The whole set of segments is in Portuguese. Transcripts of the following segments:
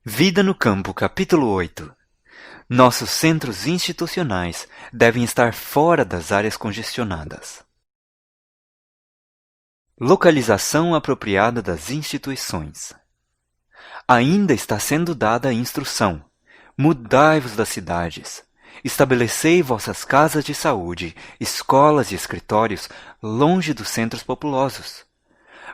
Vida no Campo, capítulo 8. Nossos centros institucionais devem estar fora das áreas congestionadas. Localização apropriada das instituições. Ainda está sendo dada a instrução: mudai-vos das cidades. Estabelecei vossas casas de saúde, escolas e escritórios longe dos centros populosos.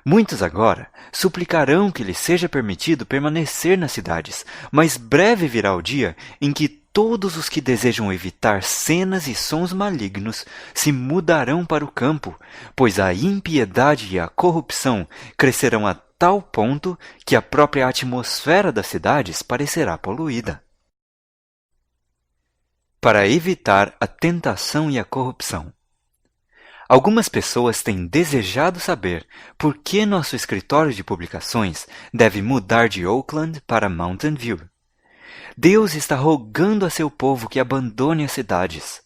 Muitos agora suplicarão que lhes seja permitido permanecer nas cidades, mas breve virá o dia em que todos os que desejam evitar cenas e sons malignos se mudarão para o campo, pois a impiedade e a corrupção crescerão a tal ponto que a própria atmosfera das cidades parecerá poluída. Para evitar a tentação e a corrupção. Algumas pessoas têm desejado saber por que nosso escritório de publicações deve mudar de Oakland para Mountain View. Deus está rogando a seu povo que abandone as cidades.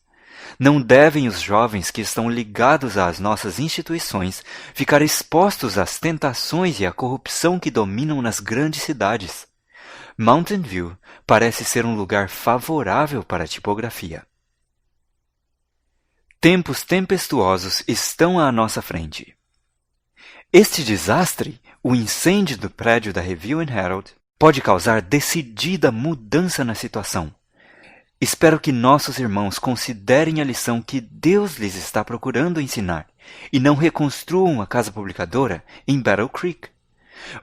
Não devem os jovens que estão ligados às nossas instituições ficar expostos às tentações e à corrupção que dominam nas grandes cidades. Mountain View parece ser um lugar favorável para a tipografia. Tempos tempestuosos estão à nossa frente. Este desastre, o incêndio do prédio da Review and Herald, pode causar decidida mudança na situação. Espero que nossos irmãos considerem a lição que Deus lhes está procurando ensinar e não reconstruam a casa publicadora em Battle Creek.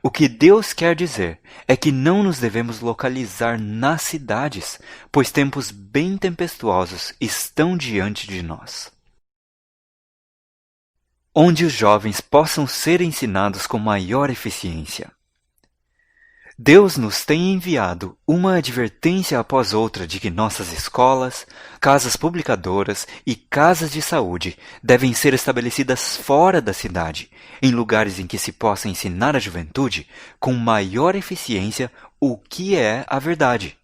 O que Deus quer dizer é que não nos devemos localizar nas cidades, pois tempos bem tempestuosos estão diante de nós. Onde os jovens possam ser ensinados com maior eficiência. Deus nos tem enviado uma advertência após outra de que nossas escolas, casas publicadoras e casas de saúde devem ser estabelecidas fora da cidade, em lugares em que se possa ensinar à juventude com maior eficiência o que é a verdade.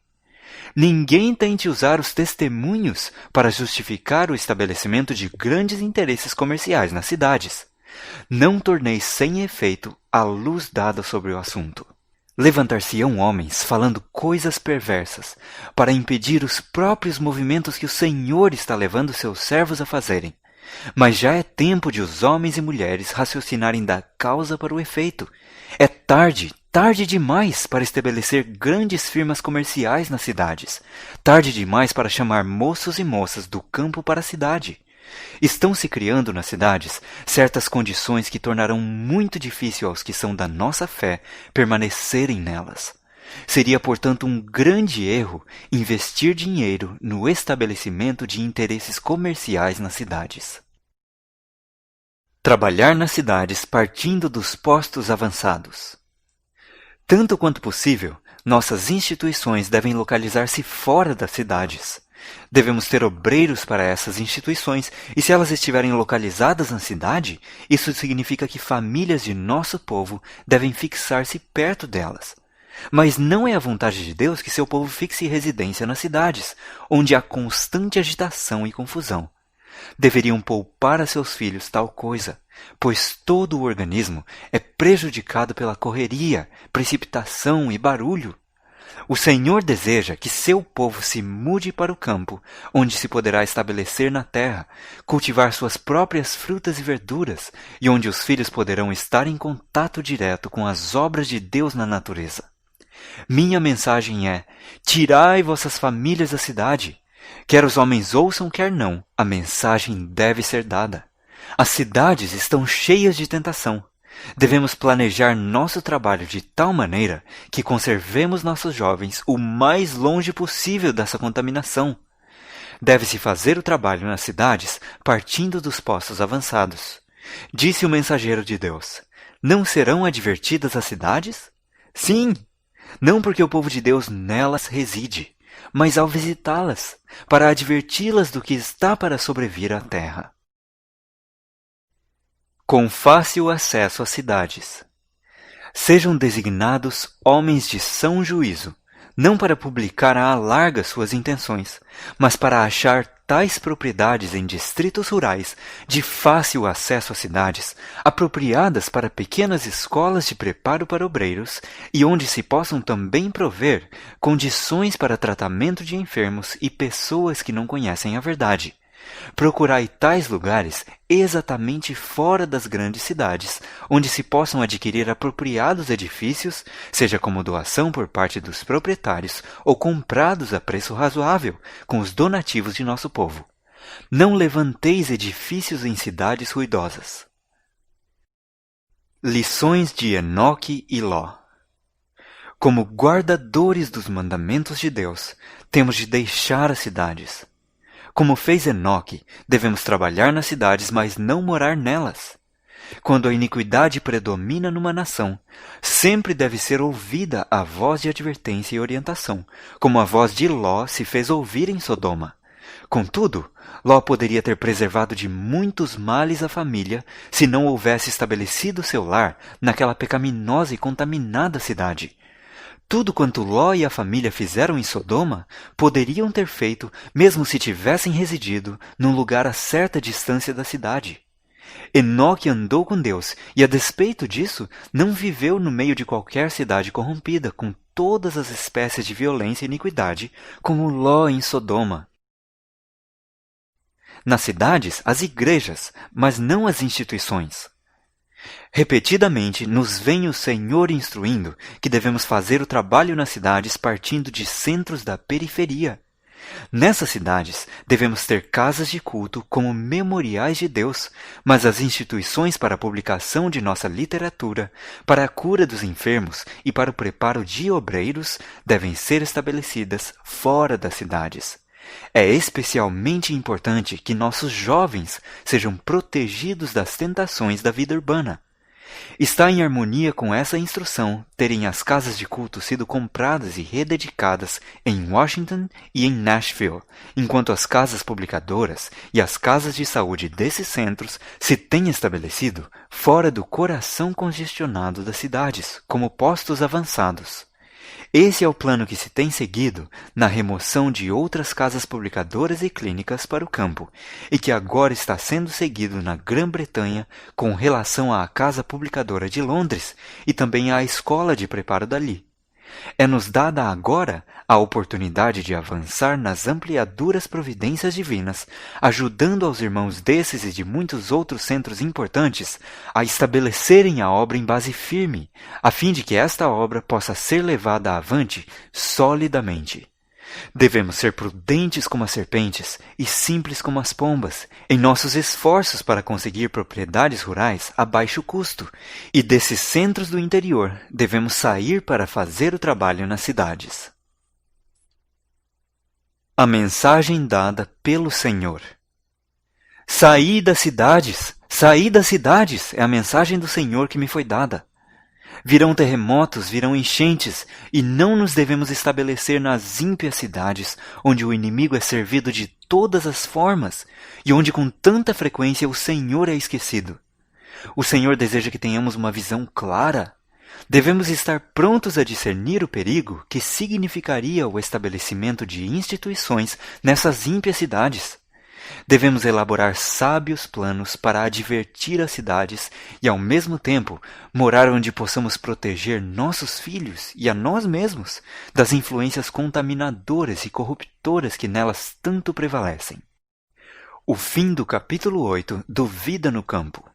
Ninguém tente usar os testemunhos para justificar o estabelecimento de grandes interesses comerciais nas cidades. Não torneis sem efeito a luz dada sobre o assunto. Levantar-se-ão homens falando coisas perversas para impedir os próprios movimentos que o Senhor está levando seus servos a fazerem. Mas já é tempo de os homens e mulheres raciocinarem da causa para o efeito. É tarde demais para estabelecer grandes firmas comerciais nas cidades. Tarde demais para chamar moços e moças do campo para a cidade. Estão se criando nas cidades certas condições que tornarão muito difícil aos que são da nossa fé permanecerem nelas. Seria, portanto, um grande erro investir dinheiro no estabelecimento de interesses comerciais nas cidades. Trabalhar nas cidades partindo dos postos avançados. Tanto quanto possível, nossas instituições devem localizar-se fora das cidades. Devemos ter obreiros para essas instituições, e se elas estiverem localizadas na cidade, isso significa que famílias de nosso povo devem fixar-se perto delas. Mas não é a vontade de Deus que seu povo fixe residência nas cidades, onde há constante agitação e confusão. Deveriam poupar a seus filhos tal coisa, pois todo o organismo é prejudicado pela correria, precipitação e barulho. O Senhor deseja que seu povo se mude para o campo, onde se poderá estabelecer na terra, cultivar suas próprias frutas e verduras, e onde os filhos poderão estar em contato direto com as obras de Deus na natureza. Minha mensagem é: tirai vossas famílias da cidade. Quer os homens ouçam, quer não, a mensagem deve ser dada. As cidades estão cheias de tentação. Devemos planejar nosso trabalho de tal maneira que conservemos nossos jovens o mais longe possível dessa contaminação. Deve-se fazer o trabalho nas cidades partindo dos postos avançados. Disse o mensageiro de Deus: não serão advertidas as cidades? Sim, não porque o povo de Deus nelas reside, mas ao visitá-las, para adverti-las do que está para sobrevir à terra. Com fácil acesso às cidades. Sejam designados homens de são juízo, não para publicar à larga suas intenções, mas para achar tais propriedades em distritos rurais de fácil acesso às cidades, apropriadas para pequenas escolas de preparo para obreiros e onde se possam também prover condições para tratamento de enfermos e pessoas que não conhecem a verdade. Procurai tais lugares exatamente fora das grandes cidades, onde se possam adquirir apropriados edifícios, seja como doação por parte dos proprietários ou comprados a preço razoável com os donativos de nosso povo. Não levanteis edifícios em cidades ruidosas. Lições de Enoque e Ló. Como guardadores dos mandamentos de Deus, temos de deixar as cidades. Como fez Enoque, devemos trabalhar nas cidades, mas não morar nelas. Quando a iniquidade predomina numa nação, sempre deve ser ouvida a voz de advertência e orientação, como a voz de Ló se fez ouvir em Sodoma. Contudo, Ló poderia ter preservado de muitos males a família se não houvesse estabelecido seu lar naquela pecaminosa e contaminada cidade. Tudo quanto Ló e a família fizeram em Sodoma, poderiam ter feito mesmo se tivessem residido num lugar a certa distância da cidade. Enoque andou com Deus e, a despeito disso, não viveu no meio de qualquer cidade corrompida, com todas as espécies de violência e iniquidade, como Ló em Sodoma. Nas cidades, as igrejas, mas não as instituições. Repetidamente nos vem o Senhor instruindo que devemos fazer o trabalho nas cidades partindo de centros da periferia. Nessas cidades, devemos ter casas de culto como memoriais de Deus, mas as instituições para a publicação de nossa literatura, para a cura dos enfermos e para o preparo de obreiros devem ser estabelecidas fora das cidades. É especialmente importante que nossos jovens sejam protegidos das tentações da vida urbana. Está em harmonia com essa instrução terem as casas de culto sido compradas e rededicadas em Washington e em Nashville, enquanto as casas publicadoras e as casas de saúde desses centros se têm estabelecido fora do coração congestionado das cidades, como postos avançados. Esse é o plano que se tem seguido na remoção de outras casas publicadoras e clínicas para o campo, e que agora está sendo seguido na Grã-Bretanha com relação à Casa Publicadora de Londres e também à Escola de Preparo dali. É-nos dada agora a oportunidade de avançar nas ampliaduras providências divinas, ajudando aos irmãos desses e de muitos outros centros importantes a estabelecerem a obra em base firme, a fim de que esta obra possa ser levada avante solidamente. Devemos ser prudentes como as serpentes e simples como as pombas em nossos esforços para conseguir propriedades rurais a baixo custo, e desses centros do interior devemos sair para fazer o trabalho nas cidades. A mensagem dada pelo Senhor. Saí das cidades é a mensagem do Senhor que me foi dada. Virão terremotos, virão enchentes, e não nos devemos estabelecer nas ímpias cidades, onde o inimigo é servido de todas as formas, e onde com tanta frequência o Senhor é esquecido. O Senhor deseja que tenhamos uma visão clara. Devemos estar prontos a discernir o perigo que significaria o estabelecimento de instituições nessas ímpias cidades. Devemos elaborar sábios planos para advertir as cidades e, ao mesmo tempo, morar onde possamos proteger nossos filhos e a nós mesmos das influências contaminadoras e corruptoras que nelas tanto prevalecem. O fim do capítulo 8 do Vida no Campo.